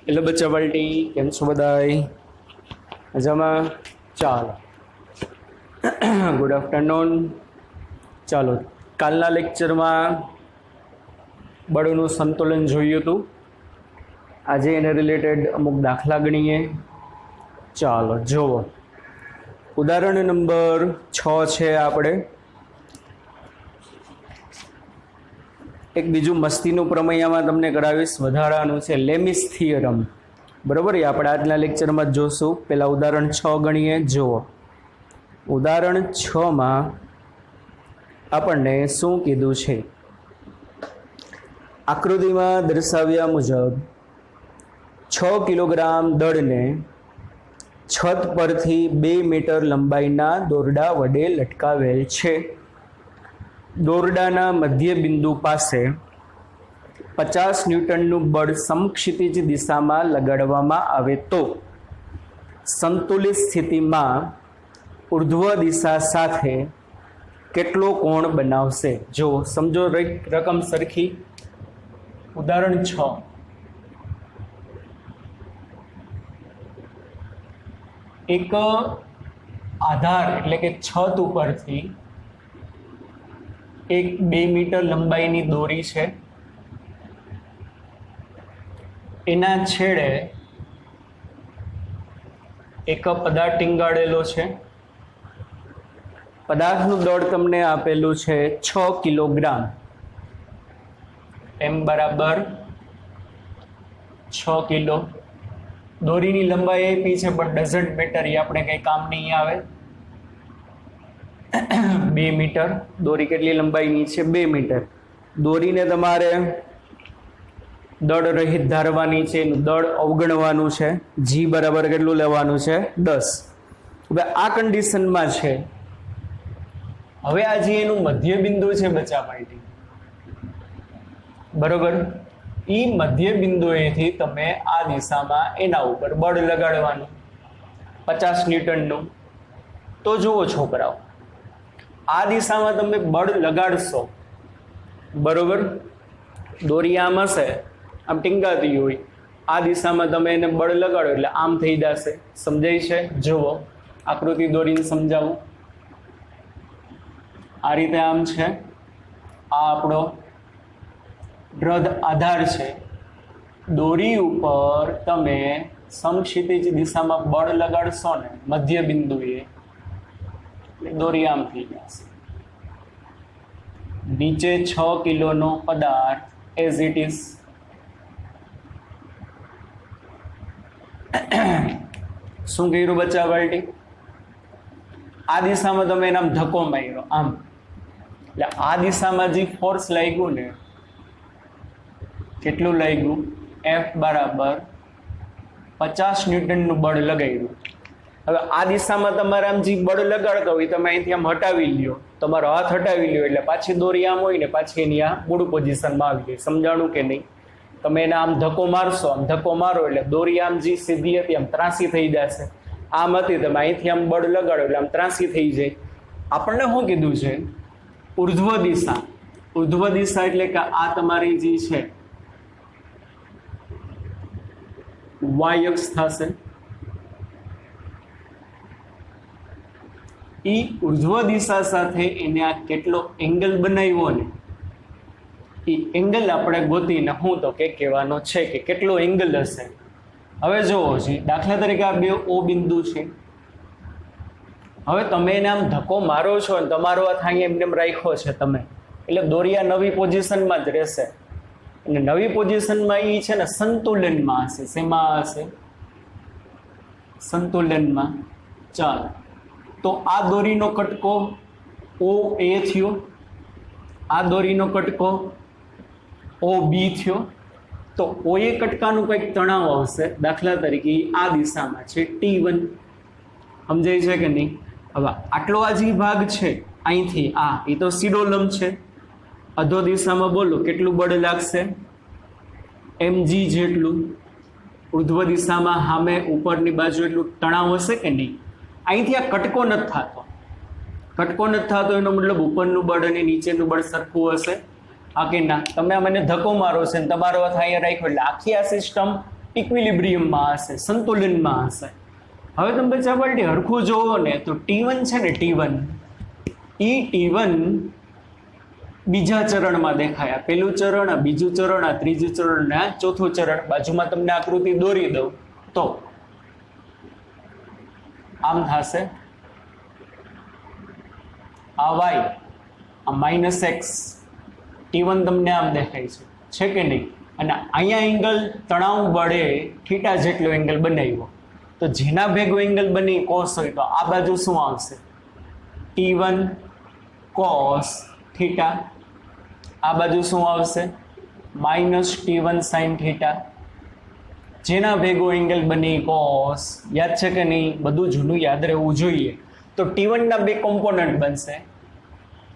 Hello બચ્ચા party, કેમ છો બધાય? મજામાં? ચાલો, ગુડ આફ્ટરનૂન. ચાલો, કાલના લેક્ચરમાં બળનું સંતુલન જોયું હતું. આજે એને રિલેટેડ અમુક દાખલા ગણીએ. ચાલો જુઓ, ઉદાહરણ નંબર 6 છે. આપણે એક બીજું મસ્તીનું પ્રમેયમાં તમને કરાવીશ, વધારાનું છે લેમિસ થિયરમ. બરાબર, એ આપણે આજના લેક્ચરમાં જોશું. પહેલાં ઉદાહરણ 6 ગણીએ. જુઓ, ઉદાહરણ 6માં આપણને શું કીધું છે? આકૃતિમાં દર્શાવ્યા મુજબ 6 કિલોગ્રામ દળને છત પરથી 2 મીટર લંબાઈના દોરડા વડે લટકાવેલ છે. દોરડાના મધ્ય બિંદુ પાસે 50 ન્યૂટનનું બળ સમક્ષિતિજ દિશામાં લગાડવામાં આવે તો સંતુલિત સ્થિતિમાં ઉર્ધ્વ દિશા સાથે કેટલો કોણ બનાવશે? જો સમજો રકમ સરખી. ઉદાહરણ 6, એક આધાર એટલે કે છત ઉપરથી એક 2 મીટર લંબાઈની દોરી છે. એના છેડે એક પદાર્થ ટીંગાડેલો છે. પદાર્થનું દળ તમને આપેલું છે 6 કિલોગ્રામ. એમ બરાબર 6 કિલો. દોરીની લંબાઈ આપી છે પણ ડઝન્ટ મેટર, એ આપણે કંઈ કામ નહીં આવે. 2 મીટર દોરી કેટલી લંબાઈની છે? 2 મીટર. દોરીને તમારે દળ રહિત ધારવાની છે, એનું દળ અવગણવાનું છે. જી બરાબર કેટલું લેવાનું છે? 10. હવે આ કન્ડિશનમાં છે. હવે આ જે એનું મધ્ય બિંદુ છે બચ્ચા પાર્ટી, બરોબર, એ મધ્ય બિંદુએથી તમે આ દિશામાં એના ઉપર બળ લગાડવાનું 50 ન્યૂટનનું. તો જુઓ છોકરાઓ, આ દિશામાં તમે બળ લગાડશો, બરોબર, દોરી આમ હશે, આમ ટીંગાતી હોય, આ દિશામાં તમે એને બળ લગાડો એટલે આમ થઈ જશે. સમજાય છે? જુઓ, આકૃતિ દોરીને સમજાવું. આ રીતે આમ છે, આ આપણો દ્રઢ આધાર છે. દોરી ઉપર તમે સમક્ષિતિજ દિશામાં બળ લગાડશો ને મધ્ય બિંદુએ, દોરી આમ થઈ જશે. નીચે 6 કિલોનો પદાર્થ એઝ ઇટ ઇઝ. શું કર્યું બચ્ચા પાર્ટી? આ દિશામાં તમે એના ધક્કો માર્યો આમ, એટલે આ દિશામાં જે ફોર્સ લાગ્યું ને, કેટલું લાગ્યું? F બરાબર 50 ન્યૂટનનું બળ લગાવ્યું. હવે આ દિશામાં તમારે આમ જે બળ લગાડતા હોય તમે અહીંથી આમ હટાવી લ્યો, તમારો હાથ હટાવી લ્યો એટલે પાછી દોરી આમ હોય ને પાછી એની આ મૂળ પોઝિશનમાં આવી ગઈ. સમજાણું કે નહીં? તમે એને આમ ધક્કો મારશો, આમ ધક્કો મારો એટલે દોરી આમ જે સીધી હતી આમ ત્રાસી થઈ જશે. આમ હતી, તમે અહીંથી આમ બળ લગાડો એટલે આમ ત્રાસી થઈ જાય. આપણને શું કીધું છે? ઉર્ધ્વ દિશા. ઉર્ધ્વ દિશા એટલે કે આ તમારી જે છે વાય અક્ષ થશે. એ ઉર્ધ્વ દિશા સાથે એને આ કેટલો એંગલ બનાવ્યો ને, એ એંગલ આપણે ગોતીને હું તો કે કહેવાનો છે કે કેટલો એંગલ હશે. હવે જોવો છે, દાખલા તરીકે આ બે ઓ બિંદુ છે. હવે તમે એને આમ ધક્કો મારો છો ને તમારો હાથ અહીંયા એમને રાખ્યો છે તમે, એટલે દોરી આ નવી પોઝિશનમાં જ રહેશે. અને નવી પોઝિશનમાં એ છે ને સંતુલનમાં હશે. શેમાં હશે? સંતુલનમાં. ચાલો, તો આ દોરીનો કટકો ઓ એ થયો, આ દોરીનો કટકો ઓ બી થયો. તો ઓ એ કટકાનું કંઈક તણાવ આવશે. દાખલા તરીકે આ દિશામાં છે T1. સમજાય છે કે નહીં? હવે આટલો આ જે ભાગ છે અહીંથી આ, એ તો સીધો લંબ છે. અધો દિશામાં બોલો કેટલું બળ લાગશે? mg જેટલું. ઉર્ધ્વ દિશામાં સામે ઉપરની બાજુ એટલું તણાવ હશે કે નહીં? અહીંથી આ કટકો નથી થતો. કટકો નથી થતો એનો મતલબ ઉપરનું બળ અને નીચેનું બળ સરખું હશે. હા કે ના? તમે મને ધક્કો મારો છે ને તમારો હાથ અહીંયા રાખ્યો એટલે આખી આ સિસ્ટમ ઇક્વિલિબ્રિયમમાં હશે, સંતુલનમાં હશે. હવે તમે બચ્ચા પાર્ટી હરખું જોવો ને તો T1 છે ને T1 બીજા ચરણમાં દેખાયા. પેલું ચરણ, આ બીજું ચરણ, આ ત્રીજું ચરણ ને આ ચોથું ચરણ. બાજુમાં તમને આકૃતિ દોરી દઉં તો આમ થશે. આ વાય, આ -x, T1 તમને આમ દેખાય છે કે નહીં? અને અહીંયા એંગલ તણાવ બળે થીટા જેટલો એંગલ બનાવ્યો, તો જેના ભેગો એંગલ બની કોસ હોય તો આ બાજુ શું આવશે? T1 cos theta. આ બાજુ શું આવશે? -T1 sin theta. જેના ભેગો એંગલ બની કોસ. યાદ છે કે નહીં? બધું જૂનું યાદ રહેવું જોઈએ. તો T1 ના બે કોમ્પોનન્ટ બનશે.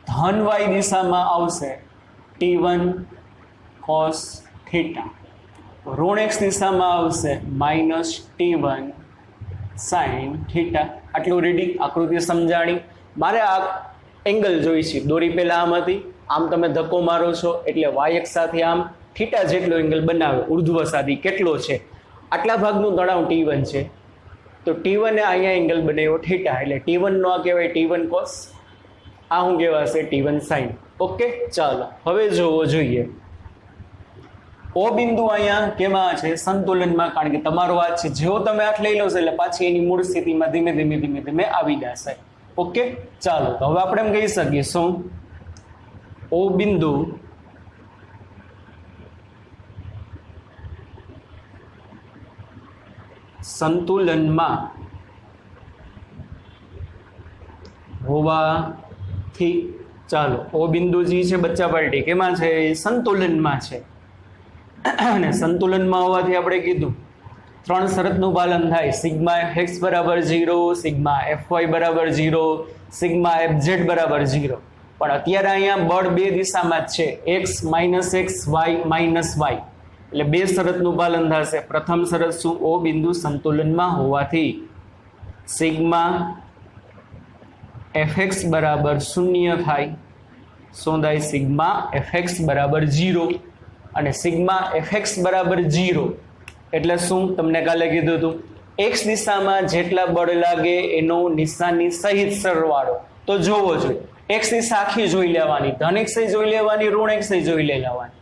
ધન y દિશામાં આવશે T1 cos થીટા, ઋણ x દિશામાં આવશે -T1 sin થીટા. આટલું રેડી? આકૃતિ સમજાણી. મારે આ એંગલ જોઈ છે. દોરી પહેલા આમ હતી, આમ તમે ધક્કો મારો છો એટલે y અક્ષ સાથે આમ થીટા જેટલો એંગલ બનાવે. ઉર્ધ્વ સાધી કેટલો છે? આટલા ભાગનું તણાવ T1 છે, તો T1 એ અહીંયા એંગલ બનાવ્યો થીટા, એટલે T1 નો આ કહેવાય T1 cos, આ શું કહેવાશે? T1 sin. ઓકે, ચાલો હવે જોવો જોઈએ. O બિંદુ અહીંયા કેમાં છે? સંતુલનમાં. કારણ કે તમારો હાથ છે, જેવો તમે હાથ લઈ લો છો એટલે પાછી એની મૂળ સ્થિતિમાં ધીમે ધીમે આવી જશે. ઓકે, ચાલો તો હવે આપણે એમ કહી શકીએ શું? O બિંદુ સંતુલનમાં હોવાથી, ચાલો O બિંદુ જે છે બચ્ચા પાર્ટી કેમાં છે? સંતુલનમાં છે. અને સંતુલનમાં હોવાથી આપણે કીધું 3 શરતનું પાલન થાય. સિગ્મા fx બરાબર 0, સિગ્મા fy બરાબર 0, સિગ્મા fz બરાબર 0. પણ અત્યારે અહીંયા બળ બે દિશામાં જ છે, x - x, y - y. એટલે બે શરતનું પાલન થશે. પ્રથમ શરત શું? O બિંદુ સંતુલનમાં હોવાથી સિગ્મા fx બરાબર 0 થાય. શું થાય? સિગ્મા fx બરાબર 0. અને સિગ્મા fx બરાબર 0 એટલે શું? તમને કાલે કીધું હતું, x દિશામાં જેટલા બળ લાગે એનો નિશાની સહિત સરવાળો. તો જોવો જોઈએ, x દિશા આખી જોઈ લેવાની, ધન x જોઈ લેવાની, ઋણ x જોઈ લેવાની.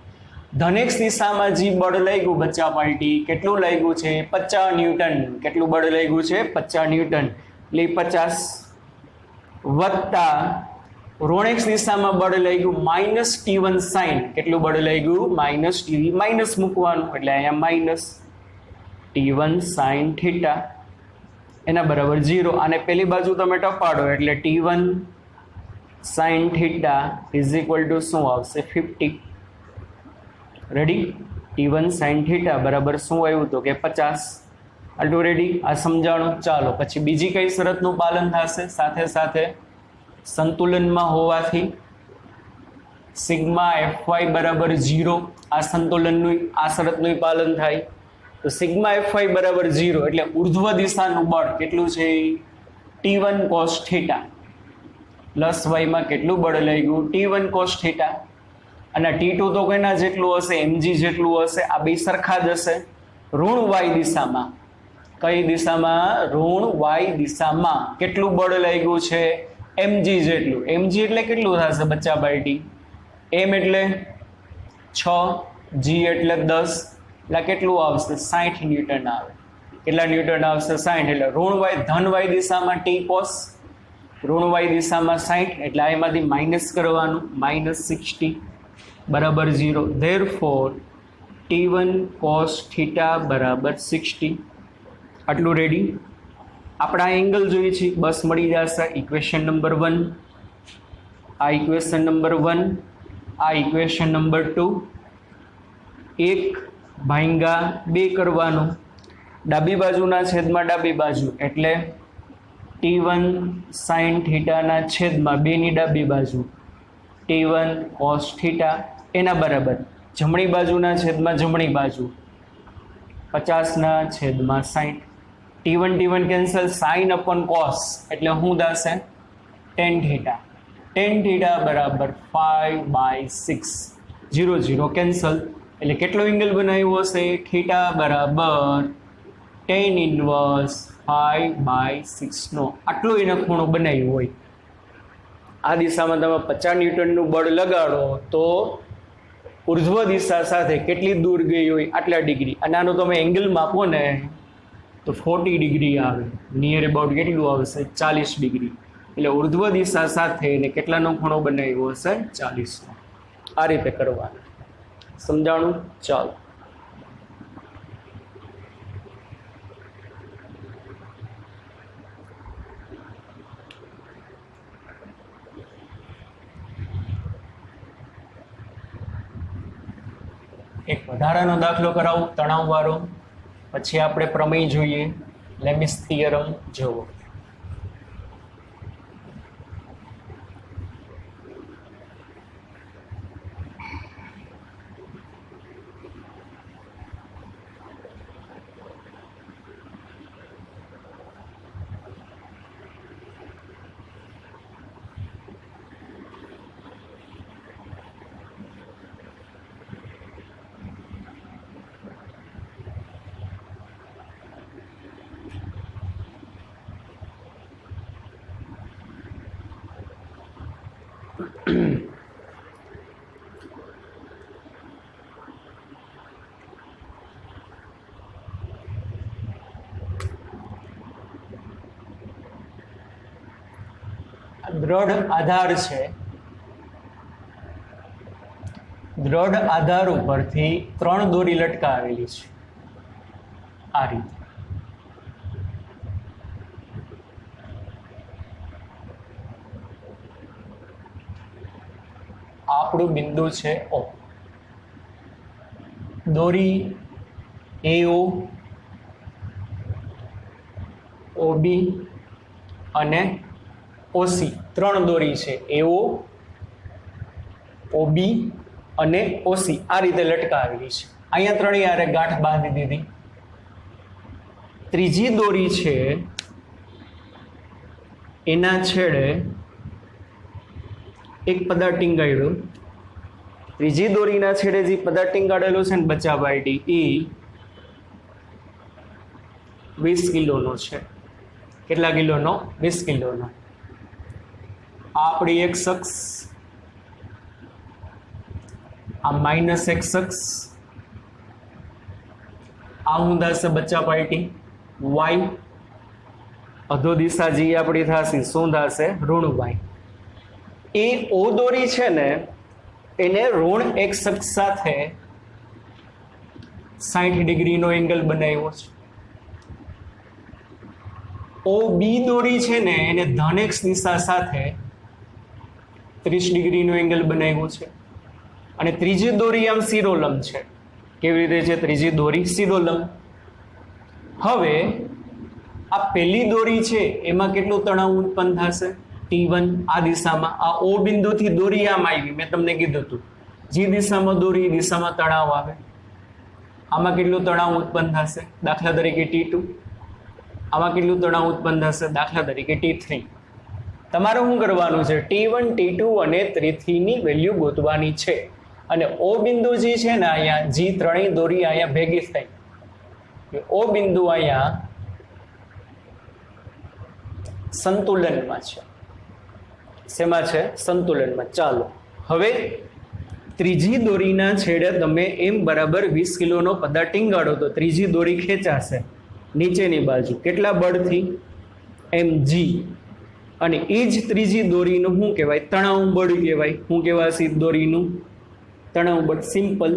ધન x દિશામાં જે બળ લાગ્યું બચ્ચા પાર્ટી, કેટલું લાગ્યું છે? 50 ન્યૂટન. કેટલું બળ લાગ્યું છે? 50 ન્યૂટન. એટલે 50 વત્તા ઋણ x દિશામાં બળ લાગ્યું -T1 sin. કેટલું બળ લાગ્યું? -T, માઇનસ મૂકવાનું એટલે અહીંયા -T1 sin થીટા એના બરાબર 0. અને પેલી બાજુ તમે ટપાડો એટલે T1 sin theta is equal to શું આવશે? 50. રેડી? T1 sin થીટા બરાબર શું આવ્યું? તો કે 50. આટલું રેડી? આ સમજાણું. ચાલો પછી બીજી કઈ શરતનું પાલન થશે? સાથે સાથે સંતુલનમાં હોવાથી સિગ્મા fy બરાબર 0, આ સંતુલનનું, આ શરતનું પાલન થાય. તો સિગ્મા fy બરાબર 0 એટલે ઉર્ધ્વ દિશાનું બળ કેટલું છે? T1 cos theta plus y માં કેટલું બળ લાગ્યું? T1 cos theta. અને T2 તો કોઈના જેટલું હશે? mg જેટલું હશે. આ બે સરખા જ હશે. ઋણ y દિશામાં. કઈ દિશામાં? ઋણ y દિશામાં કેટલું બળ લાગ્યું છે? mg જેટલું. mg એટલે કેટલું થશે બચ્ચા પાર્ટી? m એટલે 6, g એટલે 10, એટલે કેટલું આવશે? 60 ન્યૂટન આવે. કેટલા ન્યૂટન આવશે? 60. એટલે ઋણ y, ધન y દિશામાં T cos, ઋણ y દિશામાં 60, એટલે આ એમાંથી માઇનસ કરવાનું, -60 બરાબર 0. Therefore T1 cos થીટા બરાબર 60. આટલું રેડી? આપણા એંગલ જોઈએ છે, બસ મળી જશે. ઇક્વેશન નંબર 1, આ ઇક્વેશન નંબર 1, આ ઇક્વેશન નંબર 2. 1/2 કરવાનું, ડાબી બાજુના છેદમાં ડાબી બાજુ એટલે T1 sin થીટાના છેદમાં 2 ની ડાબી બાજુ T1 cos થીટા એના બરાબર જમણી બાજુના છેદમાં જમણી બાજુ 50/60. T1 cancel, sin upon cos એટલે શું થશે? tan theta. tan થીટા બરાબર 5/6. 0 0 કેન્સલ. એટલે કેટલો એંગલ બનાવ્યો હશે? થીટા બરાબર tan ઇન્વર્સ 5/6 નો આટલો એને ખૂણો બનાવ્યો હોય. આ દિશામાં તમે 50 ન્યૂટનનું બળ લગાડો તો ઉર્ધ્વ દિશા સાથે કેટલી દૂર ગઈ હોય? આટલા ડિગ્રી. અને આનો તમે એંગલ માપો ને તો 40 ડિગ્રી આવે. નિયર અબાઉટ કેટલું આવશે? 40 ડિગ્રી. એટલે ઉર્ધ્વ દિશા સાથે એને કેટલાનો ખૂણો બનાવ્યો હશે? 40 નો. આ રીતે કરવાનું. સમજાણું? ચાલો. એક વધારાનો દાખલો કરાવું તણાવવાળો, પછી આપણે પ્રમેય જોઈએ, લેમિસ થિયરમ જોવો. દ્રઢ આધાર છે. દ્રઢ આધાર ઉપરથી 3 દોરી લટકાવેલી છે આ રીતે. આપણું બિંદુ છે O. દોરી AO, OB અને OC 3 દોરી છે. AO, OB અને OC આ રીતે લટકાવેલી છે. અહીંયા 3 યારે ગાંઠ બાંધી દીધી. ત્રીજી દોરી છે એના છેડે એક પદાર્થ ટીંગાડ્યો. ત્રીજી દોરીના છેડે જે પદાર્થ ટીંગાડેલો છે ને બચ્ચાભાઈ એ 20 કિલોનો છે. કેટલા કિલોનો? 20 કિલોનો. આપણી એક શખ્સ, આ માઇનસ એક શખ્સ, આ ઊંધાશે બચ્ચા પાર્ટી વાય, અધો દિશા જે આપણી થશે શું થશે? ઋણ વાય. એ ઓ દોરી છે ને એને ઋણ એક શખ્સ સાથે 60 ડિગ્રીનો એંગલ બનાવ્યો છે. ઓ બી દોરી છે ને એને ધન એક્સ દિશા સાથે 30 ડિગ્રીનો એંગલ બનાવ્યો છે. અને ત્રીજી દોરી આમ શિરોલંબ છે. કેવી રીતે છે ત્રીજી દોરી? શિરોલંબ. હવે આ પહેલી દોરી છે એમાં કેટલું તણાવ ઉત્પન્ન થશે? T1 આ દિશામાં. આ O બિંદુથી દોરી આમ આવી, મેં તમને કીધું હતું જે દિશામાં દોરી એ દિશામાં તણાવ આવે. આમાં કેટલું તણાવ ઉત્પન્ન થશે? દાખલા તરીકે T2. આમાં કેટલું તણાવ ઉત્પન્ન થશે? દાખલા તરીકે T3. તમારે શું કરવાનું છે? T1, T2 અને T3 ની વેલ્યુ ગોતવાની છે. અને O બિંદુ જે છે ને અહીંયા જે ત્રણેય દોરી અહીંયા ભેગી થઈ, O બિંદુ અહીંયા સંતુલનમાં છે. શેમાં છે? સંતુલનમાં. ચાલો હવે ત્રીજી દોરીના છેડે તમે એમ બરાબર 20 કિલોનો પદાર્થ ટીંગાડો તો ત્રીજી દોરી ખેંચાશે નીચેની બાજુ. કેટલા બળથી? mg. અને એ જ ત્રીજી દોરીનું શું કહેવાય? તણાવ બળ કહેવાય. શું કહેવાય દોરીનું? તણાવ બળ. સિમ્પલ.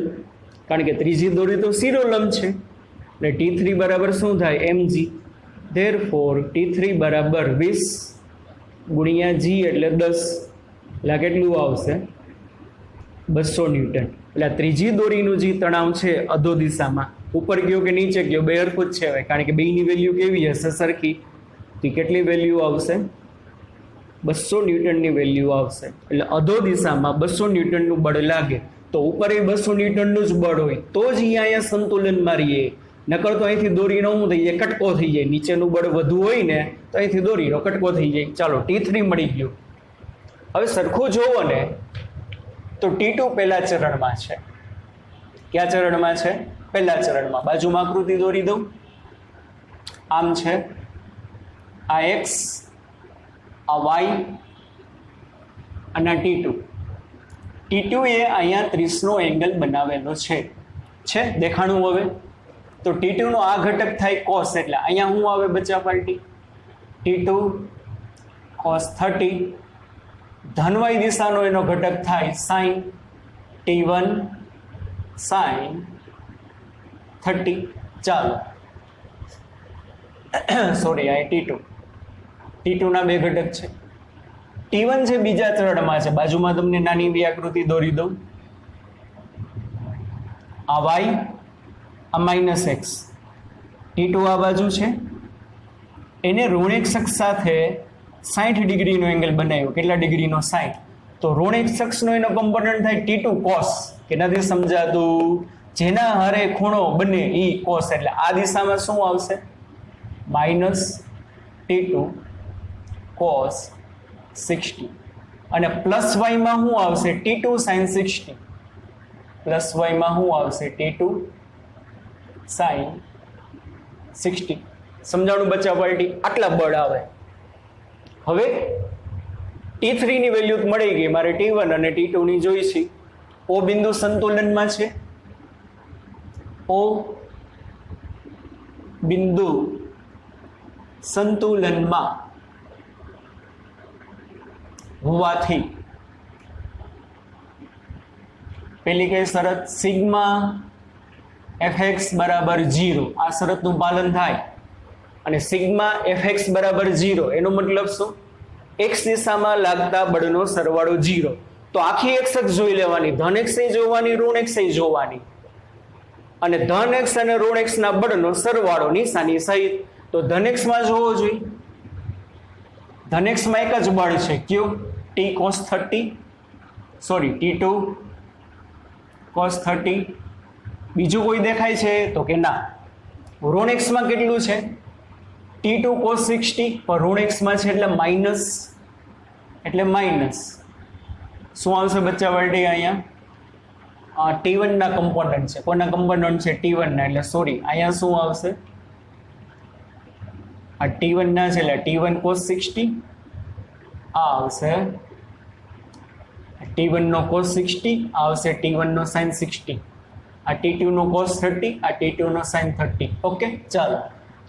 કારણ કે ત્રીજી દોરી તો શિરોલંબ છે એટલે T3 બરાબર શું થાય? mg. ધેરફોર T3 બરાબર 20 ગુણ્યા g એટલે 10. એટલે કેટલું આવશે? 200 ન્યૂટન. એટલે ત્રીજી દોરીનું જે તણાવ છે અધો દિશામાં, ઉપર ગયો કે નીચે ગયો બે હરખું જ છે. કારણ કે બેની વેલ્યુ કેવી હશે? સરખી. તો કેટલી વેલ્યુ આવશે? 200 ન્યૂટનની વેલ્યુ આવશે. એટલે અધો દિશામાં 200 ન્યૂટનનું બળ લાગે તો ઉપર એ 200 ન્યૂટનનું જ બળ હોય તો જ અહીંયા સંતુલનમાં રહીએ. નકર તો અહીંથી દોરીનો શું થઈ જાય? કટકો થઈ જાય. નીચેનું બળ વધુ હોય ને તો અહીંથી દોરીનો કટકો થઈ જાય. ચાલો T3 મળી ગયું. હવે સરખું જોવો ને તો T2 પહેલા ચરણમાં છે. કયા ચરણમાં છે? પહેલા ચરણમાં. બાજુમાં આકૃતિ દોરી દઉં. આમ છે, આ એક્સ, આ વાય અને આ T2. T2 એ અહીંયા 30નો એંગલ બનાવેલો છે દેખાણું. હવે તો T2 નો આ ઘટક થાય કોસ, એટલે અહીંયા શું આવે બચ્ચા પાર્ટી? T2 cos 30. ધનવાય દિશાનો એનો ઘટક થાય sin, T1 sin 30. ચાલો સોરી, આ T2 ના બે ઘટક છે. T1 છે બીજા ચરણમાં છે. બાજુમાં તમને નાની એવી આકૃતિ દોરી દઉં. આ y, આ માઇનસ એક્સ. T2 આ બાજુ છે, એને ઋણ એક્સ અક્ષ સાથે 60 ડિગ્રીનો એંગલ બનાવ્યો. કેટલા ડિગ્રીનો? 60. તો ઋણ એક્સ અક્ષનો એનો કમ્પોનન્ટ થાય T2 cos. કેનાથી સમજાતું? જેના હારે ખૂણો બને ઈ cos, એટલે આ દિશામાં શું આવશે? Minus T2 cos 60. અને પ્લસ વાયમાં શું આવશે? T2 sin 60. પ્લસ વાયમાં શું આવશે? T2 sin 60. સમજાણું બચ્ચા પાર્ટી? આટલા બળ આવે. હવે T3 ની વેલ્યુ મળી ગઈ, મારે T1 અને T2 ની જોઈ છે. O બિંદુ સંતુલનમાં છે. O બિંદુ સંતુલનમાં હોવાથી પેલી કઈ શરત? સિગ્મા fx બરાબર 0. આ શરતનું પાલન થાય. અને સિગ્મા fx બરાબર 0 એનો મતલબ શું? x દિશામાં લાગતા બળનો સરવાળો 0. તો આખી x જ જોઈ લેવાની, ધન x જોવાની, ઋણ x જોવાની. અને ધન x અને ઋણ x ના બળનો સરવાળો નિશાની સહિત. તો ધન x માં જોવો જોઈએ. ધન x માં એક જ બળ છે, કયું? T cos 30, sorry T2 cos 30. બીજું કોઈ દેખાય છે? તો કે ના. ઋણ x માં કેટલું છે? T2 cos 60, પણ ઋણ x માં છે એટલે માઇનસ. એટલે માઇનસ શું આવશે બચ્ચા પાર્ટી? અહીંયા T1 ના કમ્પોનન્ટ છે. કોના કમ્પોનન્ટ છે? T1 ના. એટલે સોરી, અહીંયા શું આવશે? આ T1 ના છે એટલે T1 cos 60. આ આવશે T1 નો cos 60, આ આવશે T1 નો sin 60. આ T2 નો cos 30, આ T2 નો sin 30. ઓકે, ચાલો.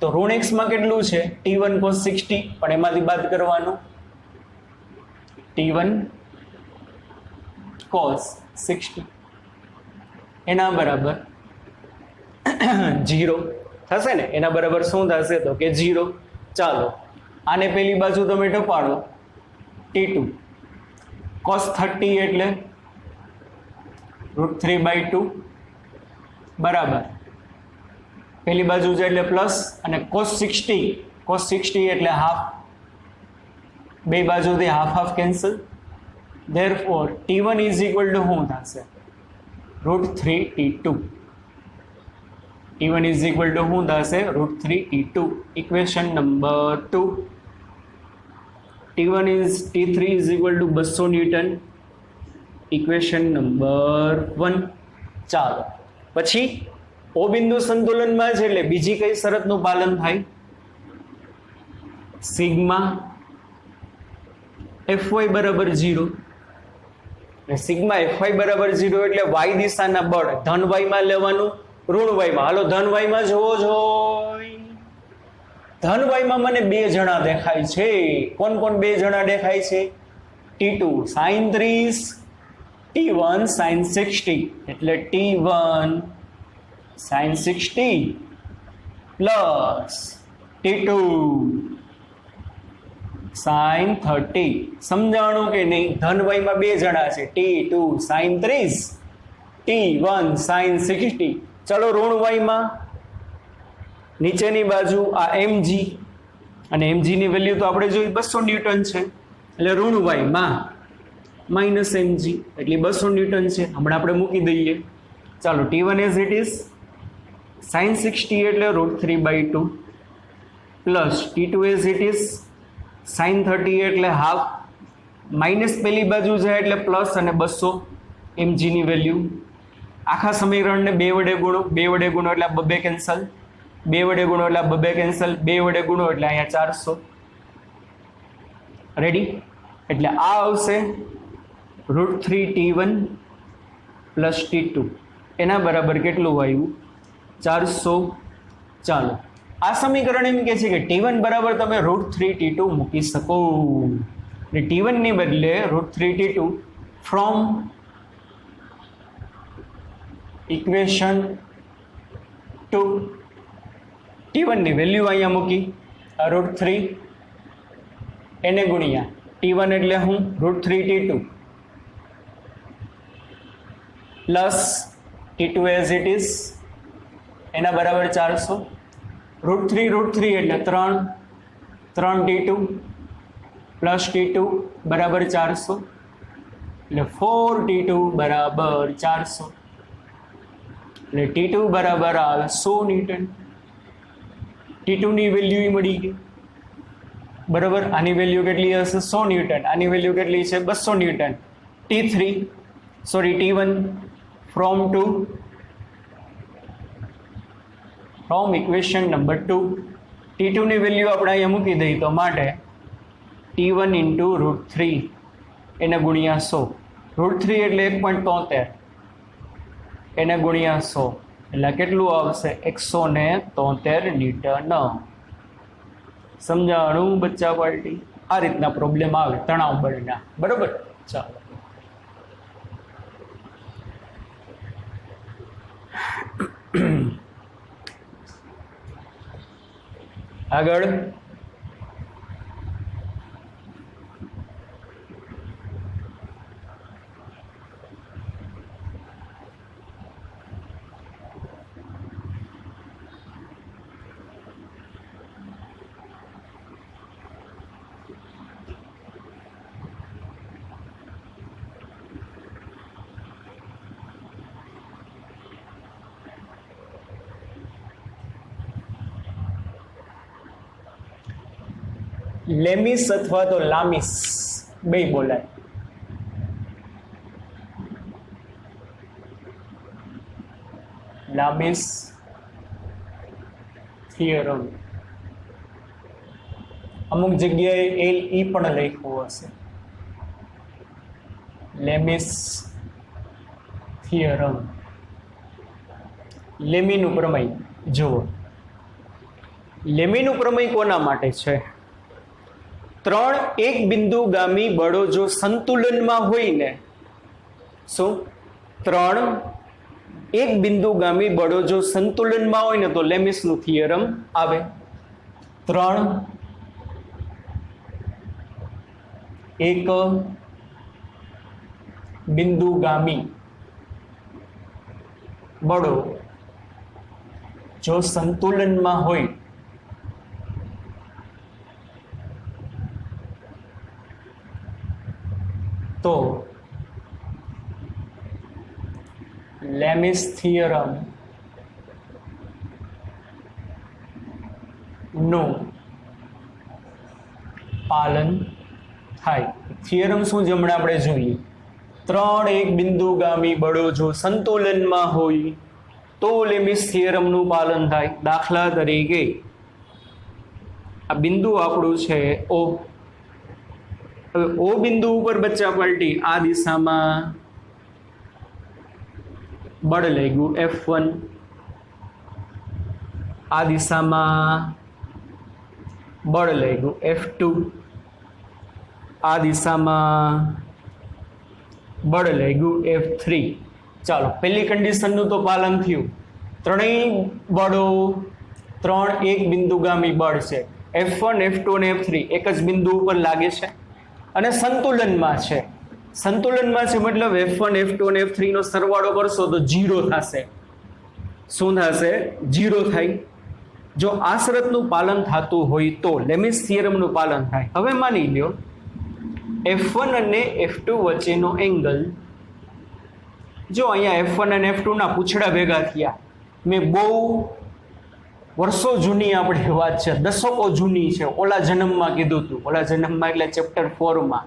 તો ઋણ x માં કેટલું છે? T1 cos 60, પણ એમાંથી બાદ કરવાનું. T1 cos 60 એના બરાબર 0 થશે ને? એના બરાબર શું થશે? તો કે 0. ચાલો આને પેલી બાજુ તમે ટપાડો. T2 cos 30 એટલે √3/2 બરાબર. પેલી બાજુ છે એટલે પ્લસ, અને cos 60 એટલે હાફ. બે બાજુથી half cancel. Therefore T1 is equal to શું થશે? √3T2. T1 is equal to શું થશે? √3T2. Equation number 2. T3 is equal to 200 newton. Equation number 1. ચાલો પછી O બિંદુ સંતુલનમાં છે એટલે બીજી કઈ શરતનું પાલન થાય? સિગ્મા fy બરાબર 0. સિગ્મા fy બરાબર 0 એટલે y દિશાના બળ ધન y માં લેવાનું, ઋણ y માં. હાલો ધન y માં જોવો જોઈ. ધન y માં મને બે જણા દેખાય છે. કોણ કોણ બે જણા દેખાય છે? T2 sin 30, T1 sin 60. એટલે T1 sin 60 plus T2 sin 30. સમજાણું કે નહીં? ધન y માં બે જણા છે. T2 sin 30, T1 sin 60. ચલો ઋણ y માં નીચેની બાજુ આ mg, અને mg ની વેલ્યુ તો આપણે જોઈ 200 ન્યૂટન છે. એટલે ઋણ y માં માઇનસ mg એટલે 200 ન્યૂટન છે. હમણાં આપણે મૂકી દઈએ. ચાલો T1 as it is sin 60 એટલે √3/2 plus T2 as it is sin 30 એટલે હાફ, માઇનસ પેલી બાજુ જાય એટલે પ્લસ, અને 200 mg ની વેલ્યુ. આખા સમીકરણને 2 વડે ગુણો, 2 વડે ગુણો એટલે 2 કેન્સલ, 2 વડે ગુણો એટલે 2 કેન્સલ, 2 વડે ગુણો એટલે અહીંયા 400. રેડી? એટલે આ આવશે √3t1 પ્લસ t2 એના બરાબર કેટલું આવ્યું? 400. ચાલો, આ સમીકરણ એમ કહે છે કે t1 બરાબર તમે √3t2 મૂકી શકો. એટલે t1 ની બદલે √3t2 ફ્રોમ ઇક્વેશન 2 t1 ની વેલ્યુ અહીંયા મૂકી √3 એને ગુણ્યા t1 એટલે હું √3t2 plus t2 as it is એના બરાબર 400. √3 એટલે 3t2 પ્લસ t2 બરાબર 400 એટલે 4t2 બરાબર 400. એટલે t2 બરાબર આવે 100 ન્યૂટન. t2 ની વેલ્યુ મળી ગઈ બરાબર. આની વેલ્યુ કેટલી હશે? 100 ન્યૂટન. આની વેલ્યુ કેટલી છે? 200 newton. t1 from equation number 2 t2 ની વેલ્યુ આપણે અહીંયા મૂકી દઈએ તો માટે t1 ઇન્ટુ √3 એને ગુણ્યા 100. √3 એટલે 1.73 એને ગુણ્યા 100 એટલે કેટલું આવશે? 173 ન્યૂટન. સમજાણું બચ્ચા પાર્ટી? આ રીતના પ્રોબ્લેમ આવે તણાવ બળના. બરોબર? ચાલો આગળ. લેમિસ અથવા તો લામિસ બે બોલાય. લામિસ થિયરમ અમુક જગ્યાએ LE પણ લખ્યું હશે. લેમિસ થિયરમ. લેમીનું પ્રમેય જુઓ. લેમીનું પ્રમેય કોના માટે છે? 3 એક બિંદુગામી બળો જો સંતુલનમાં હોય ને, શું 3 એક બિંદુગામી બળો જો સંતુલનમાં હોય ને તો લેમિસનું થિયરમ આવે. 3 એક બિંદુગામી બળો જો સંતુલનમાં હોય તો લેમિસ થિયરમ નું પાલન થાય. થિયરમ શું છે હમણાં આપણે જોઈએ. 3 એક બિંદુગામી બળો જો સંતુલનમાં હોય તો લેમિસ થિયરમનું પાલન થાય. દાખલા તરીકે આ બિંદુ આપણું છે O. હવે O બિંદુ ઉપર બચ્ચા પલટી આ દિશામાં બળ લાગ્યું F1, આ દિશામાં બળ લાગ્યું F2, આ દિશામાં બળ લાગ્યું F3. ચાલો, પહેલી કન્ડિશનનું તો પાલન થયું. ત્રણેય બળો 3 એક બિંદુગામી બળ છે. F1, F2 અને F3 એક જ બિંદુ ઉપર લાગે છે અને સંતુલનમાં છે. સંતુલનમાં છે મતલબ F1, F2 અને F3 નો સરવાળો કરશો તો 0 થશે. શું થશે? 0 થાય. જો આ શરતનું પાલન થતું હોય તો લેમિસ થિયરમનું પાલન થાય. હવે માની લ્યો F1 અને F2 વચ્ચેનો એંગલ, જો અહીંયા F1 અને F2 ના પૂછડા ભેગા થયા. મેં બહુ વર્ષો જૂની આપણી વાત છે, દશકો જૂની છે, ઓલા જન્મમાં કીધું હતું. ઓલા જન્મમાં એટલે ચેપ્ટર 4 માં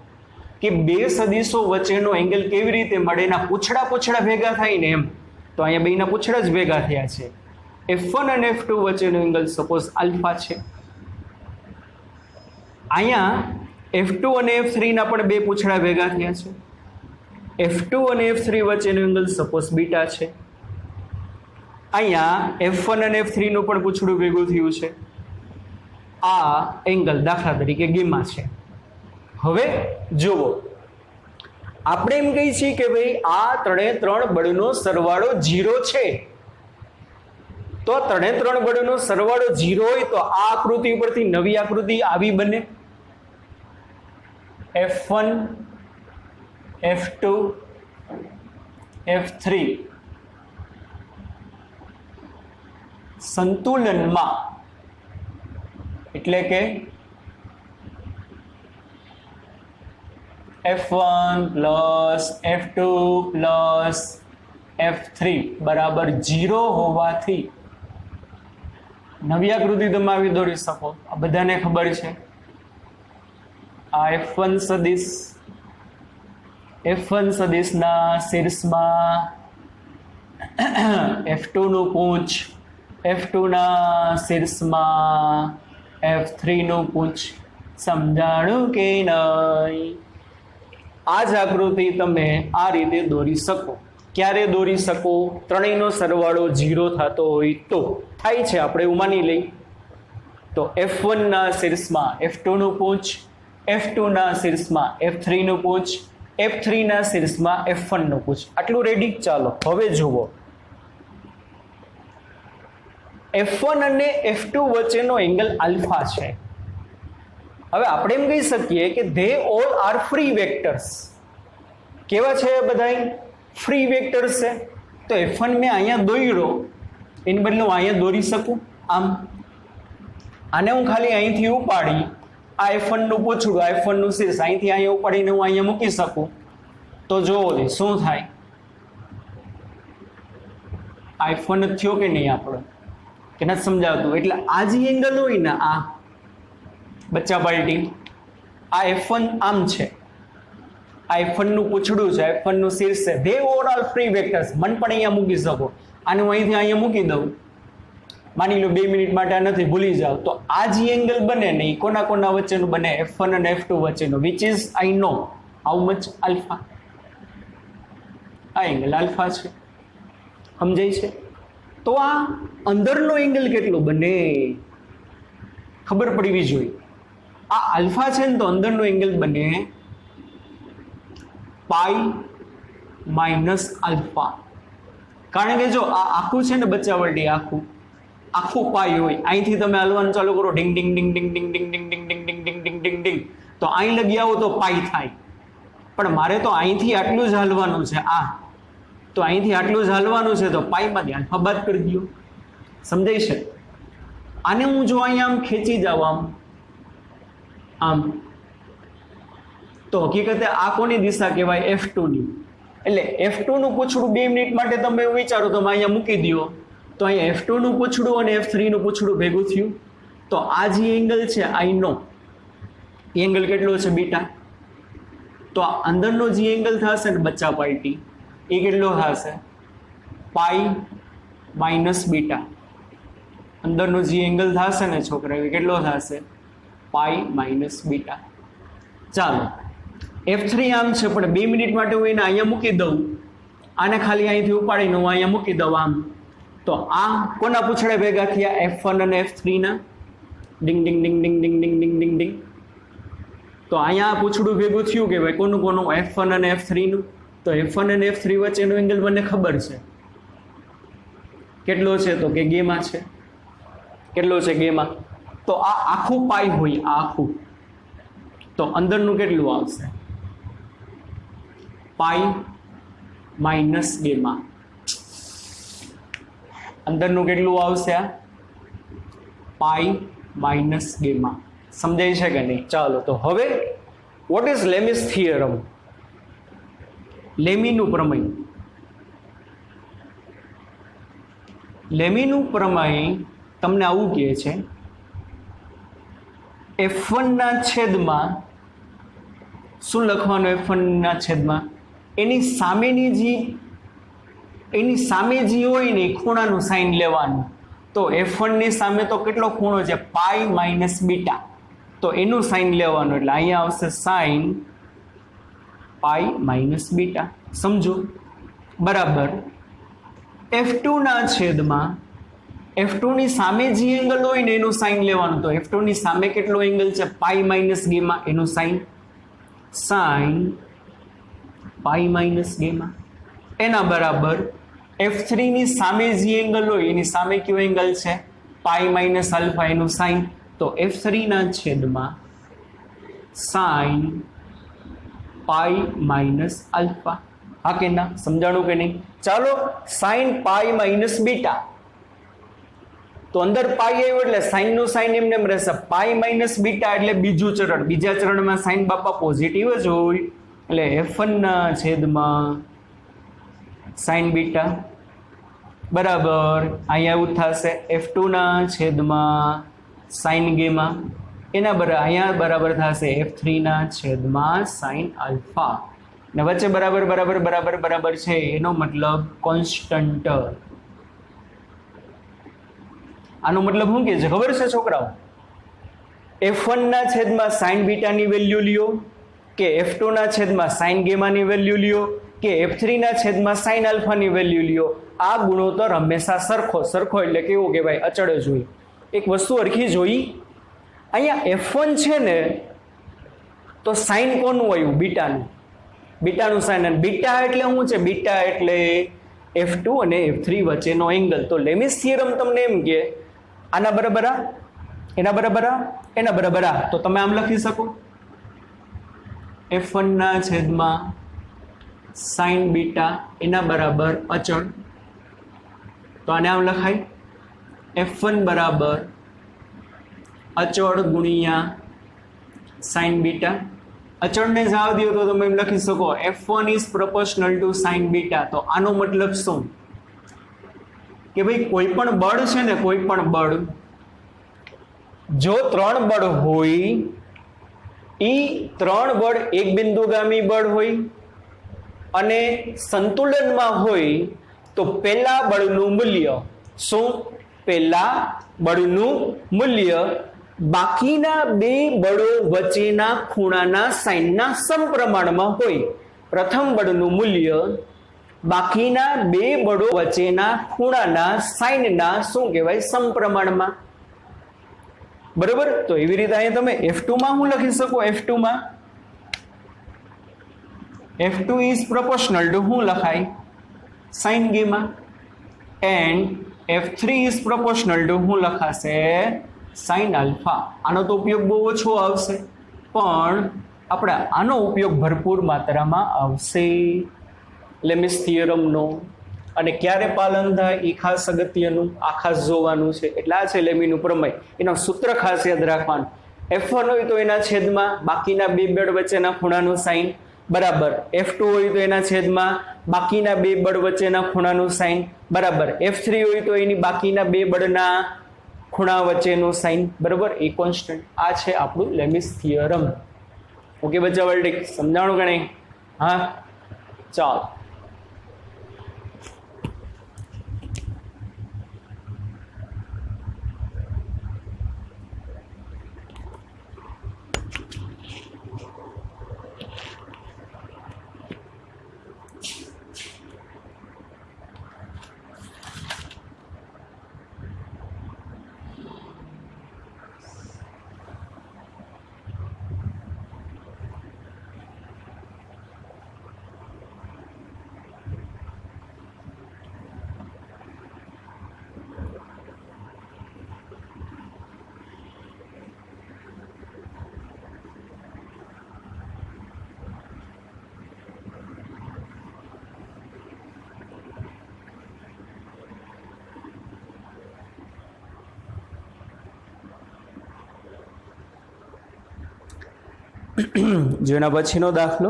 કે બે સદીશો વચ્ચેનો એંગલ કેવી રીતે મળે, એના પૂછડા ભેગા થાય ને એમ. તો અહીંયા બેના પૂછડા જ ભેગા થયા છે. F1 અને F2 વચ્ચેનો એંગલ સપોઝ આલ્ફા છે. અહીંયા F2 અને F3 ના પણ બે પૂછડા ભેગા થયા છે. F2 અને F3 વચ્ચેનો એંગલ સપોઝ બીટા છે. અહીંયા F1 અને F3 નું પણ પૂછડું ભેગું થયું છે. આ એંગલ દાખલા તરીકે ગેમા છે. હવે જુઓ, આપણે એમ કહીએ છીએ કે ભાઈ આ ત્રણે ત્રણ બળનો સરવાળો 0 છે. તો ત્રણે ત્રણ બળનો સરવાળો 0 હોય તો આ આકૃતિ ઉપરથી નવી આકૃતિ આવી બને. F1 F2 F3 સંતુલનમાં, એટલે કે F1 plus F2 plus F3 બરાબર 0 હોવાથી નવી આકૃતિ તમે આવી દોરી શકો. આ બધાને ખબર છે. આ F1 સદિશના શીર્ષમાં F2 નું પૂંછ, F2 ના શીર્ષમાં F3 નું પૂંછ. સમજાણું કે નહીં? આ જ આકૃતિ તમે આ રીતે દોરી શકો. ક્યારે દોરી શકો? ત્રણેયનો સરવાળો 0 થતો હોય તો. થાય છે, આપણે એવું માની લઈ. તો F1 ના શીર્ષમાં F2 નું પૂંછ, F2 ના શીર્ષમાં F3 નું પૂંછ, F3 ના શીર્ષમાં F1 નું પૂંછ. આટલું રેડી? ચાલો હવે જુઓ, F1 અને F2 વચ્ચેનો એંગલ આલ્ફા છે. હવે આપણે એમ કહી શકીએ કે they all are free vectors. કેવા છે બધાય? ફ્રી વેક્ટર્સ છે. તો F1 મેં અહીંયા દોર્યો, એની બદલે હું અહીંયા દોરી શકું. આમ આને હું ખાલી અહીંથી ઉપાડી આ F1 નું પૂછડું, આ F1 નું શીર્ષ અહીંથી અહીંયા ઉપાડીને હું અહીંયા મૂકી શકું. તો જોવો દે શું થાય. આ F1 જ થયો કે નહીં આપણો? કે નથી સમજાવતું? એટલે આ જે એંગલ હોય ને, આ બચ્ચા પાર્ટી, આ F1 આમ છે, આ F1 નું પૂછડું છે, F1 નું શીર્ષ છે. They overall free vectors. મન પણ અહીંયા મૂકી શકો. આને હું અહીંથી અહીંયા મૂકી દઉં, માની લો 2 મિનિટ માટે આ નથી, ભૂલી જાઓ. તો આ જે એંગલ બને ને, કોના કોના વચ્ચેનું બને? F1 અને F2 વચ્ચેનું, which is I know how much alpha. આ એંગલ આલ્ફા છે. સમજાય છે? તો આ અંદરનો એંગલ કેટલો બને ખબર પડવી જોઈએ. આ આલ્ફા છે ને, તો અંદરનો એંગલ બને પાઈ માઇનસ આલ્ફા. કારણ કે જો આ આખું છે ને બચ્ચાવટી, આખું પાઈ હોય. અહીંથી તમે હલવાનું ચાલુ કરો, ડિંગ ડિંગ ડિંગ ડિંગ ડિંગ ડિંગ ડિંગ ડિંગ ડિંગ ડિંગ ડિંગ ડિંગ ડિંગ ડિંગ, તો અહીં લગી આવો તો પાઈ થાય. પણ મારે તો અહીંથી આટલું જ હાલવાનું છે. તો અહીંથી આટલું જ હાલવાનું છે, તો પાઈમાંથી આલ્ફા બાદ કરી દો. સમજાય છે? આને હું જો અહીંયા આમ ખેંચી જાઉં, આમ તો હકીકતે આ કોની દિશા કહેવાય? F2 ની. એટલે F2 નું પૂછડું 2 મિનિટ માટે તમે એવું વિચારો, તમે અહીંયા મૂકી દો, તો અહીંયા F2 નું પૂછડું અને F3 નું પૂછડું ભેગું થયું. તો આ જે એંગલ છે આઈ નો એંગલ કેટલો છે? બીટા. તો આ અંદરનો જે એંગલ થશે ને બચ્ચા પાર્ટી, એ કેટલો થશે? Pi minus beta. અંદરનો જે એંગલ થશે ને છોકરા, એ કેટલો થશે? Pi minus beta. ચાલો, F3 આમ છે, પણ 2 મિનિટ માટે હું એને અહીંયા મૂકી દઉં, આને ખાલી અહીંથી ઉપાડીને હું અહીંયા મૂકી દઉં આમ, તો આ કોના પૂછડા ભેગા થયા? F1 અને F3 ના. ડિંગ ડિંગ ડિંગ ડિંગ ડિંગ ડિંગ ડિંગ ડિંગ ડિંગ. તો અહીંયા પૂછડું ભેગું થયું કે ભાઈ કોનું કોનું? F1 અને F3 નું. તો F1 અને F3 વચ્ચેનો એંગલ મને ખબર છે કેટલો છે, તો કે ગેમા છે. કેટલો છે? ગેમા. તો આ આખું પાઈ હોય, આ આખું, તો અંદરનું કેટલું આવશે? Pi minus gamma. અંદરનું કેટલું આવશે? આ પાઈ માઇનસ ગેમા. સમજાય છે કે નહીં? ચાલો, તો હવે વોટ ઇઝ લેમીસ થિયરમ? લેમીનું પ્રમેય. લેમીનું પ્રમેય તમને આવું કહે છે, F1 ના છેદમાં શું લખવાનું? F1 ના છેદમાં એની સામેની જે એની સામે જે હોય ને એ ખૂણાનું સાઇન લેવાનું. તો F1 ની સામે તો કેટલો ખૂણો છે? Pi minus beta. તો એનું સાઇન લેવાનું, એટલે અહીંયા આવશે સાઇન પાઈ માઇનસ બીટા. સમજો? બરાબર. F2 ના છેદમાં F2 ની સામે જે એંગલ હોય ને એનું સાઇન લેવાનું. તો F2 ની સામે કેટલો એંગલ છે? Pi minus gamma. એનું સાઇન પાઈ માઇનસ ગેમા. એના બરાબર F3 ની સામે જે એંગલ હોય એની સામે કયો એંગલ છે? Pi minus alpha. એનું સાઇન. તો F3 ના છેદમાં સાઇન પાઈ માઇનસ આલ્ફા. હા કે ના? સમજાણું કે નહીં? ચાલો, સાઇન પાઈ માઇનસ બીટા. તો અંદર પાઈ આવ્યો એટલે સાઇન નું સાઇન એમને એમ રહેશે. પાઈ માઇનસ બીટા એટલે બીજું ચરણ. બીજા ચરણમાં સાઇન બાપા પોઝિટિવ જ હોય, એટલે F1 ના છેદમાં સાઇન બીટા બરાબર. અહીંયા એવું થશે F2 ના છેદમાં સાઇન ગેમા. એના બરાબર અહીંયા બરાબર થશે F3 ના છેદમાં સાઇન આલ્ફા. ને વચ્ચે બરાબર બરાબર બરાબર બરાબર છે, એનો મતલબ કોન્સ્ટન્ટ. આનો મતલબ શું કે છે ખબર છે છોકરાઓ? F1 ના છેદમાં સાઇન બીટાની વેલ્યુ લ્યો, કે F2 ના છેદમાં સાઇન ગેમાની વેલ્યુ લ્યો, કે F3 ના છેદમાં સાઇન આલ્ફાની વેલ્યુ લ્યો. આ ગુણોત્તર હંમેશા સરખો એટલે કેવું કે ભાઈ અચળ જ હોય. એક વસ્તુ હરખી જોઈ, અહીંયા F1 છે ને તો સાઇન કોનું આવ્યું? બીટાનું સાઇન. અને બીટા એટલે શું છે? બીટા એટલે F2 અને F3 વચ્ચેનો એંગલ. તો લેમિસ થિયરમ તમને એમ કે આના બરાબર આ, એના બરાબર આ, એના બરાબર આ. તો તમે આમ લખી શકો F1 ના છેદમાં સાઇન બીટા એના બરાબર અચળ. તો આને આમ લખાય F1 બરાબર અચળ ગુણ્યા સાઇન બીટા. અચળને જવા દો તો તમે એમ લખી શકો F1 is proportional two sign beta. તો આનો મતલબ શું? કે ભાઈ કોઈ પણ બળ છે ને, કોઈ પણ બળ જો 3 બળ હોય, એ 3 બળ એક બિંદુગામી બળ હોય અને સંતુલનમાં હોય, તો પહેલા બળનું મૂલ્ય શું? પહેલા બળનું મૂલ્ય બાકીના 2 બળો વચ્ચેના ખૂણાના સાઇનના સમપ્રમાણમાં હોય. પ્રથમ બળનું મૂલ્ય બાકીના 2 બળો વચ્ચેના ખૂણાના સાઇનના શું કહેવાય? સમપ્રમાણમાં. બરોબર. તો એવી રીતે અહીંયા તમે F2 માં શું લખી શકો? F2 is proportional to શું લખાય? Sine gamma. And F3 is proportional to શું લખાશે? Sine alpha. આનો તો ઉપયોગ બહુ ઓછો આવશે, પણ આપણે આનો ઉપયોગ ભરપૂર માત્રામાં આવશે લેમિસ થિયરમનો. અને ક્યારે પાલન થાય એ ખાસ અગત્યનું, આ ખાસ જોવાનું છે. એટલે આ છે લેમીનું પ્રમેય. એનો સૂત્ર ખાસ યાદ રાખવાનું. F1 હોય તો એના છેદમાં બાકીના 2 બળ વચ્ચેના ખૂણાનું સાઇન બરાબર. F2 હોય તો એના છેદમાં બાકીના 2 બળ વચ્ચેના ખૂણાનું સાઇન બરાબર. F3 હોય તો એની બાકીના 2 બળના ખૂણા વચ્ચેનું સાઇન બરાબર. એ કોન્સ્ટન્ટ. આ છે આપણું લેમિસ થિયરમ. ઓકે બચ્ચા વર્લ્ડિક, સમજાણું કે નહીં? હા, ચાલો. જેના પછીનો દાખલો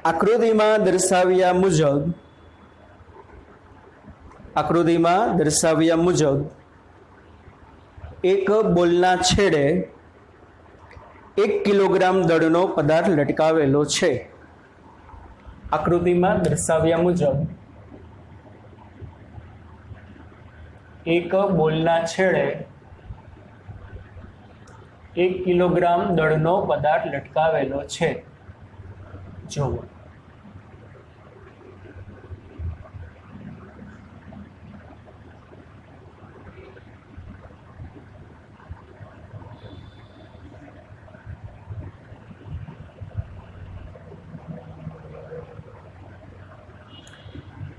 આકૃતિમાં દર્શાવ્યા મુજબ એક બોલના છેડે 1 કિલોગ્રામ દળનો પદાર્થ લટકાવેલો છે. આકૃતિમાં દર્શાવ્યા મુજબ એક બોલના છેડે 1 કિલોગ્રામ દળનો પદાર્થ લટકાવેલો છે. જુઓ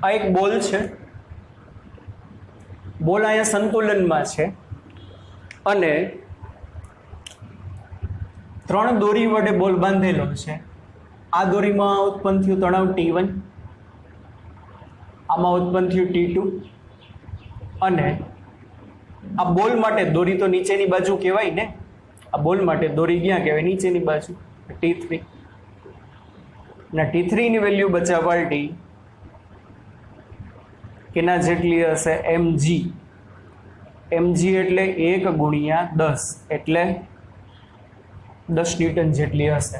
આ એક બોલ છે. બોલ અહીંયા સંતુલનમાં છે અને 3 દોરી વડે બોલ બાંધેલો છે. આ દોરીમાં ઉત્પન્ન થયું તણાવ T1, આમાં ઉત્પન્ન થયું T2 અને આ બોલ માટે દોરી તો નીચેની બાજુ કહેવાય ને. આ બોલ માટે દોરી ક્યાં કહેવાય? નીચેની બાજુ T3. ના T3 ની વેલ્યુ બચા પાલટી કેના જેટલી હશે? mg. mg એટલે 1 ગુણ્યા 10 એટલે 10 ન્યૂટન જેટલી હશે.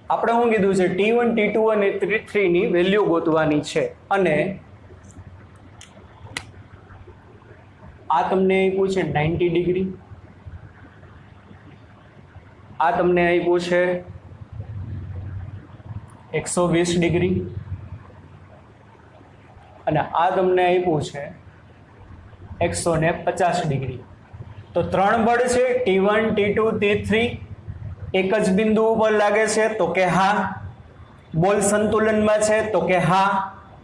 આપણે શું કીધું છે? T1, T2 અને T3 ની વેલ્યુ ગોતવાની છે અને આ તમને આપ્યું છે 90 ડિગ્રી, આ તમને આપ્યું છે 120 ડિગ્રી અને આ તમને આપ્યું છે 150 ડિગ્રી. તો 3 બળ છે T1, T2, T3 એક જ બિંદુ ઉપર લાગે છે તો કે હા. બોલ સંતુલનમાં છે તો કે હા.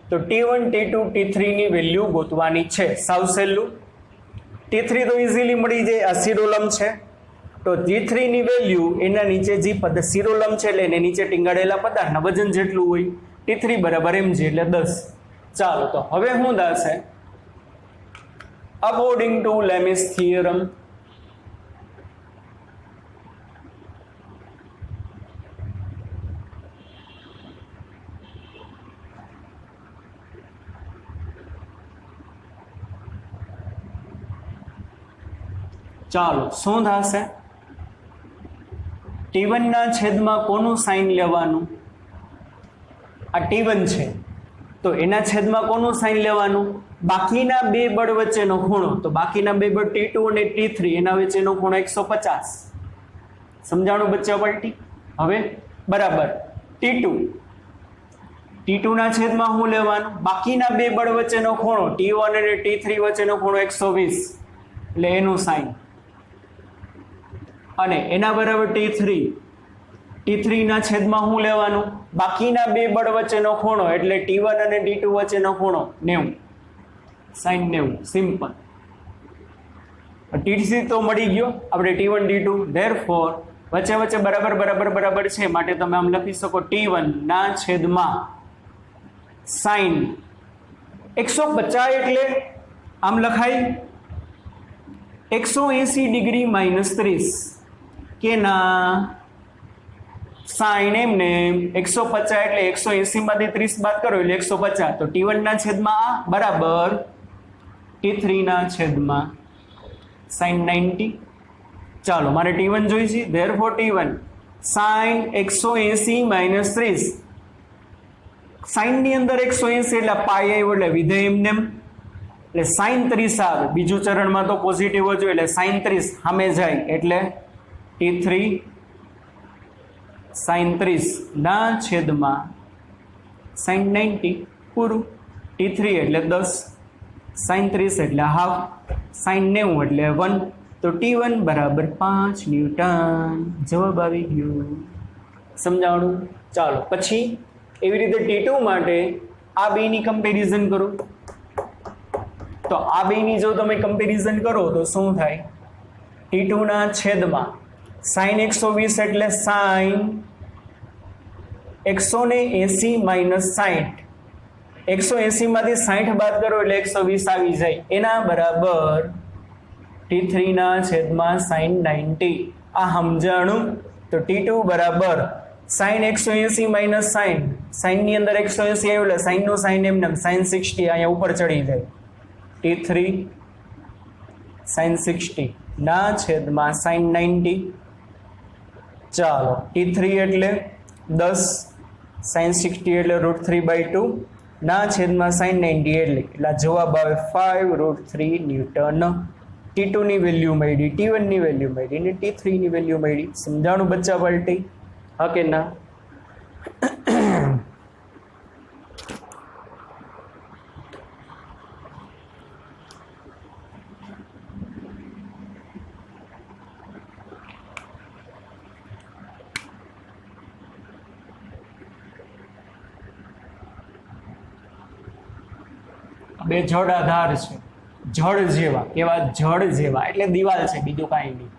તો T1, T2, T3 ની વેલ્યુ ગોતવાની છે. સાવ સહેલું. T3 તો ઇઝીલી મળી જાય, આ શિરોલંબ છે. તો T3 ની વેલ્યુ એના નીચે જે પદ શિરોલંબ છે એટલે એને નીચે ટીંગાડેલા પદાર્થના વજન જેટલું હોય. T3 બરાબર mg એટલે 10. ચાલો તો હવે શું થશે? અકોર્ડિંગ ટુ લેમિસ થિયરમ ચાલો શું થશે? T1 ના છેદમાં કોનું સાઇન લેવાનું? આ T1 છે તો એના છેદમાં કોનું સાઇન લેવાનું? બાકીના બે બળ વચ્ચેનો ખૂણો. તો બાકીના બે બળ T2 અને T3 એના વચ્ચેનો ખૂણો 150. સમજાણું બચ્ચા પલટી? હવે બરાબર T2 ના છેદમાં શું લેવાનું? બાકીના બે બળ વચ્ચેનો ખૂણો T1 અને T3 વચ્ચેનો ખૂણો 120 એટલે એનું સાઇન અને એના બરાબર T3 ના છેદમાં શું લેવાનું? બાકીના બે બળ વચ્ચેનો ખૂણો એટલે T1 અને T2 વચ્ચેનો ખૂણો 90 સાઇન 90. સિમ્પલ. T3 તો મળી ગયો આપણે T1 T2. ધેરફોર વચ્ચે વચ્ચે બરાબર બરાબર બરાબર છે માટે તમે આમ લખી શકો T1 ના છેદમાં સાઇન 150 એટલે આમ લખાય 180 ડિગ્રી -30 કે ના સાઇન એમને 150 એટલે 180 માંથી 30 બાદ કરો એટલે 150. તો T1 ના છેદમાં આ બરાબર T3 ના છેદમાં સાઇન 90. ચાલો મારે T1 જોઈશે. Therefore T1 sign 180 -30. સાઇન ની અંદર 180 એટલે પાઈ આવ્યો એટલે વિધેય એમને એટલે સાઇન 30 આવે. બીજું ચરણમાં તો પોઝિટિવ જ હોય એટલે સાઇન 30 સામે જાય એટલે T3 સાઇન 30 ના છેદમાં સાઇન 90 પૂરું. T3 એટલે 10, સાઇન 30 એટલે હાફ, સાઇન 90 એટલે 1. તો T1 બરાબર 5 ન્યૂટન. જવાબ આવી ગયો. સમજાવણું? ચાલો પછી એવી રીતે T2 માટે આ બેની કમ્પેરિઝન કરો. તો આ બેની જો તમે કમ્પેરિઝન કરો તો શું થાય? T2 ના છેદમાં સાઇન 120 એટલે સાઇન 180 માઇનસ 60. 180 માંથી 60 બાદ કરો એટલે 120 આવી જાય. એના બરાબર T3 ના છેદમાં સાઇન 90. આ સમજાણું? તો T2 બરાબર સાઇન 180 માઇનસ સાઇન. સાઇન ની અંદર 180 આવ્યું એટલે સાઇન નું સાઇન એમને સાઇન 60 અહીંયા ઉપર ચડી જાય. T3 સાઇન 60 ના છેદમાં સાઇન 90. ચાલો T3 એટલે 10, સાઇન 60 એટલે √3/2. ના છેદમાં sin 90 એટલે જવાબ આવે 5√3 ન્યૂટન. T2 ની વેલ્યુ મળી, T1 ની વેલ્યુ મળી અને T3 ની વેલ્યુ મળી. સમજાણું બચ્ચા પાર્ટી? હા કે ના? બે જડ આધાર છે, જડ જેવા, કેવા જડ જેવા એટલે દિવાલ છે, બીજું કાંઈ નહીં.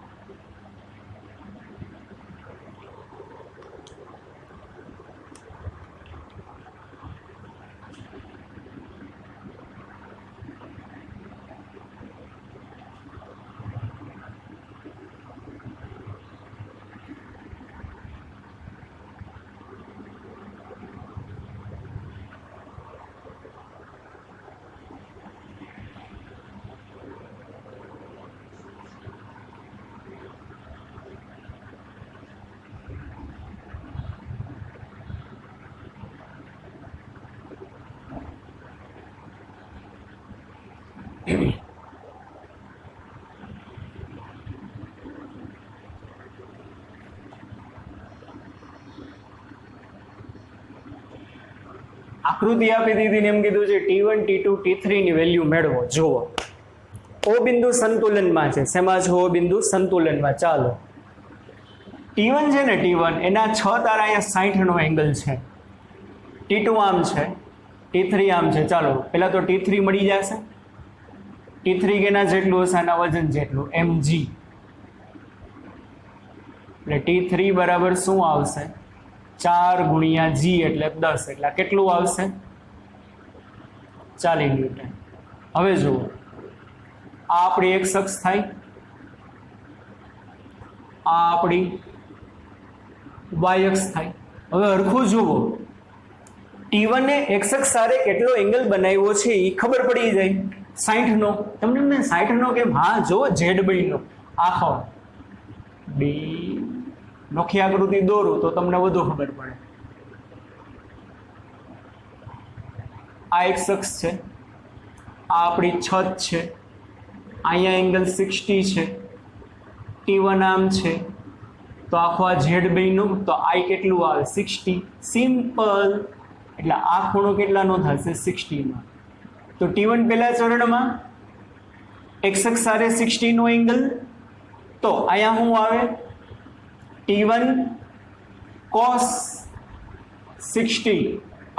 આકૃતિ આપી દીધી ને એમ કીધું છે T1 T2 T3 ની વેલ્યુ મેળવો. જુઓ ઓ બિંદુ સંતુલનમાં છે. શેમાં છે? ઓ બિંદુ સંતુલનમાં. ચાલો T1 છે ને, T1 એના 6 તારા અહીંયા 60 નો એંગલ છે. T2 આમ છે, T3 આમ છે. ચાલો પેલા તો T3 મળી જશે. T3 કેના જેટલું હશે? આના વજન જેટલું, mg. એટલે T3 બરાબર શું આવશે? 4 ગુણ્યા g એટલે 10. એટલે કેટલું આવશે? 40 ન્યૂટન. હવે જુઓ આ આપણી x અક્ષ થાય, આ આપણી y અક્ષ થાય. હવે હરખું જુઓ T1 એ x અક્ષ સાથે કેટલો એંગલ બનાવ્યો છે એ ખબર પડી જાય. 60 નો. તમને મેં 60 નો કેમ? હા જો ZB નો આખો બી નોખી આકૃતિ દોરું તો તમને વધુ ખબર પડે. આ એક અક્ષ છે, આ આપણી છત છે, અહીંયા એંગલ 60 છે, T1 આમ છે, તો આખો આ ZB નું તો I કેટલું આવે? 60. સિમ્પલ. એટલે આ ખૂણો કેટલાનો થશે? 60 નો. તો T1 પહેલા ચરણમાં x અક્ષ સાથે 60 નો એંગલ, તો અહીંયા શું આવે? T1 cos 60.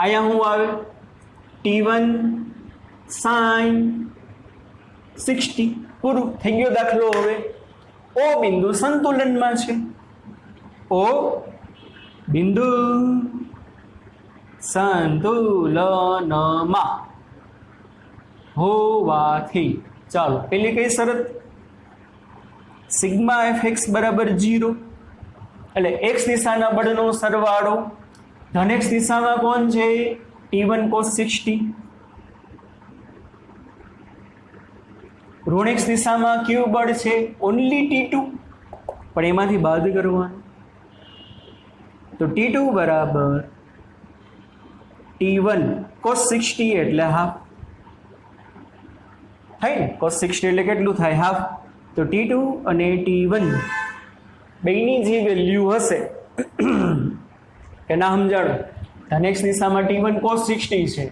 અહીંયા શું આવે? T1 sin 60. પૂરું થઈ ગયો દાખલો. હવે O બિંદુ સંતુલનમાં છે. O બિંદુ સંતુલનમાં હોવાથી ચાલો પેલી કઈ શરત? સિગ્મા fx બરાબર 0. એટલે x દિશાના બળનો સરવાળો. ધન x દિશામાં કોણ છે? T1 cos 60. ઋણ x દિશામાં કયું બળ છે? Only T2. પણ એમાંથી બાદ કરવાનું. તો T2 બરાબર T1 cos 60 એટલે હાફ થાય ને. cos 60 એટલે કેટલું થાય? હાફ. તો T2 અને T1 બેની જે વેલ્યુ હશે એના સમજાડો. ધન x દિશામાં T1 cos 60 છે,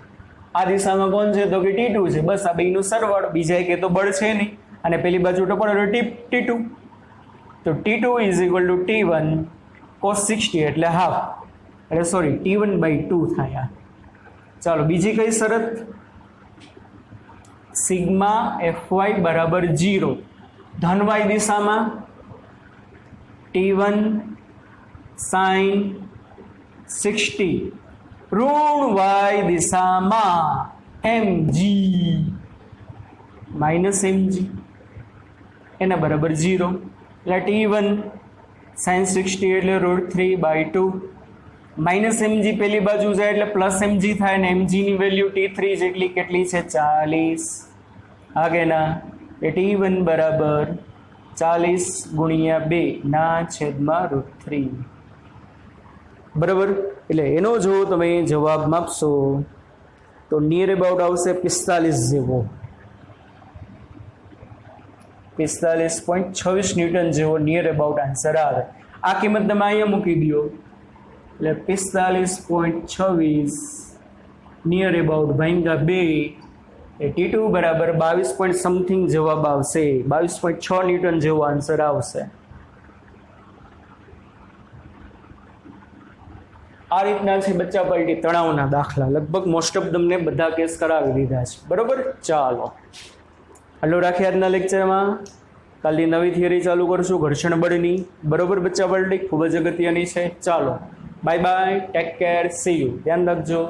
આ દિશામાં કોણ છે? તો કે T2 છે. બસ આ બેનું સરવાળો, બીજા એક તો બળ છે નહીં. અને પેલી બાજુ ટપોર T2. તો T2 = T1 cos 60 એટલે હાફ. એટલે સોરી T1/2 થાય. ચાલો બીજી કઈ શરત? સિગ્મા fy બરાબર 0. ધન y દિશામાં T1 sin 60, ઋણ y દિશામાં mg -mg એના બરાબર 0. એટલે T1 sin 60 એટલે √3/2. -mg પેલી બાજુ જાય એટલે +mg થાય ને mg ની વેલ્યુ T3 જેટલી કેટલી છે? 40. આગે ના એ T1 બરાબર 40 ગુણ્યા 2 ના છેદમાં √3. બરાબર. એટલે એનો જો તમે જવાબ માપશો તો નિયર અબાઉટ આવશે 45 જેવો, 45.26 ન્યૂટન જેવો નિયર અબાઉટ આન્સર આવે. આ કિંમત તમે અહીંયા મૂકી દો એટલે 45.26 નિયર અબાઉટ ભાંગ્યા 2 એ T2 બરાબર 22 પોઈન્ટ સમથિંગ જવાબ આવશે. 22.6 ન્યૂટન જેવો આન્સર આવશે. આ રીતના છે બચ્ચા પલટી તણાવના દાખલા. લગભગ મોસ્ટ ઓફ તમને બધા કેસ કરાવી દીધા છે. બરોબર, ચાલો હલો રાખીએ આજના લેક્ચરમાં. કાલની નવી થિયરી ચાલુ કરશું ઘર્ષણ બળની. બરોબર બચ્ચા પલટી ખૂબ જ અગત્યની છે. ચાલો bye bye, take care, C you, ધ્યાન રાખજો.